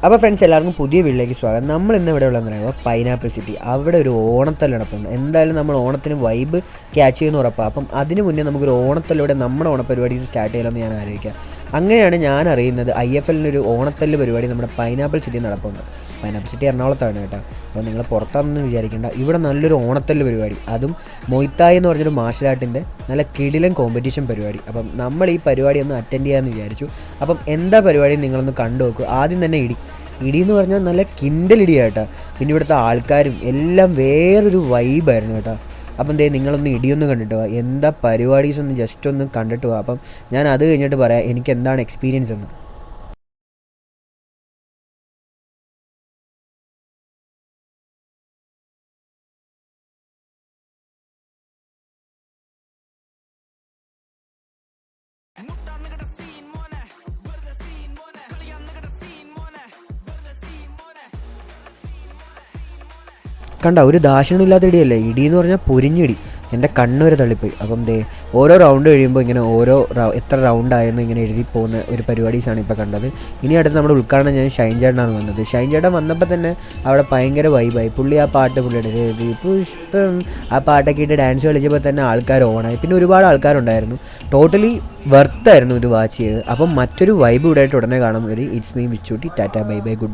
അപ്പോൾ ഫ്രണ്ട്സ് എല്ലാവർക്കും പുതിയ വീട്ടിലേക്ക് സ്വാഗതം. നമ്മൾ ഇന്ന് ഇവിടെ ഉള്ളതെന്ന് പറയുമ്പോൾ പൈനാപ്പിൾ സിറ്റി. അവിടെ ഒരു ഓണത്തല്ല് നടപ്പുണ്ട്. എന്തായാലും നമ്മൾ ഓണത്തിന് വൈബ് ക്യാച്ച് ചെയ്യുന്ന ഉറപ്പാണ്. അപ്പം അതിന് മുന്നേ നമുക്കൊരു ഓണത്തല്ലോടെ നമ്മുടെ ഓണപരിപാടി സ്റ്റാർട്ട് ചെയ്യണമെന്ന് ഞാൻ ആലോചിക്കാം. അങ്ങനെയാണ് ഞാൻ അറിയുന്നത് IFLനൊരു ഓണത്തല്ല് പരിപാടി നമ്മുടെ പൈനാപ്പിൾ സിറ്റി നടപ്പുണ്ട്. പൈനാപ്പിൾ സിറ്റി എറണാകുളത്താണ് കേട്ടോ. അപ്പോൾ നിങ്ങൾ പുറത്താണെന്ന് വിചാരിക്കേണ്ട. ഇവിടെ നല്ലൊരു ഓണത്തല്ല് പരിപാടി, അതും മൊയ്ത്തായി എന്ന് പറഞ്ഞൊരു മാർഷൽ ആർട്ടിൻ്റെ നല്ല കിടിലൻ കോമ്പറ്റീഷൻ പരിപാടി. അപ്പം നമ്മൾ ഈ പരിപാടി ഒന്ന് അറ്റൻഡ് ചെയ്യാമെന്ന് വിചാരിച്ചു. അപ്പം എന്താ പരിപാടി നിങ്ങളൊന്ന് കണ്ടു നോക്കൂ. ആദ്യം തന്നെ ഇടി എന്ന് പറഞ്ഞാൽ നല്ല കിൻഡലിടി കേട്ടോ. പിന്നെ ഇവിടുത്തെ ആൾക്കാരും എല്ലാം വേറൊരു വൈബായിരുന്നു കേട്ടോ. അപ്പം നിങ്ങളൊന്ന് ഇടിയൊന്നും കണ്ടിട്ട് പോവാം. എന്താ പരിപാടീസ് ഒന്ന് ജസ്റ്റ് ഒന്ന് കണ്ടിട്ട് പോവാം. അപ്പം ഞാൻ അത് കഴിഞ്ഞിട്ട് പറയാം എനിക്ക് എന്താണ് എക്സ്പീരിയൻസ് എന്ന്. കണ്ട ഒരു ദാക്ഷിണ്യമില്ലാത്ത ഇടിയല്ലേ. ഇടി എന്ന് പറഞ്ഞാൽ പൊരിഞ്ഞിടി. എൻ്റെ കണ്ണുവരെ തള്ളിപ്പോയി. അപ്പം ഓരോ റൗണ്ട് കഴിയുമ്പോൾ ഇങ്ങനെ എത്ര റൗണ്ടായെന്ന് ഇങ്ങനെ എഴുതി പോകുന്ന ഒരു പരിപാടീസാണ് ഇപ്പോൾ കണ്ടത്. ഇനി അടുത്ത് നമ്മുടെ ഉദ്ഘാടനം ഞാൻ ഷൈൻ ചേട്ടനാണ് വന്നത്. ഷൈൻ ചേട്ടൻ വന്നപ്പോൾ തന്നെ അവിടെ ഭയങ്കര വൈബായി. പുള്ളി ആ പാട്ട് പുള്ളിയുടെ പുഷ്പം ആ പാട്ടൊക്കെ ഇട്ട് ഡാൻസ് കളിച്ചപ്പോൾ തന്നെ ആൾക്കാർ ഓണായി. പിന്നെ ഒരുപാട് ആൾക്കാരുണ്ടായിരുന്നു. ടോട്ടലി വെർത്തായിരുന്നു ഇത് വാച്ച് ചെയ്ത്. അപ്പം മറ്റൊരു വൈബ് ഇവിടെ ആയിട്ട് ഉടനെ കാണാം. ഒരു it's me Vichutty. Tata bye bye good.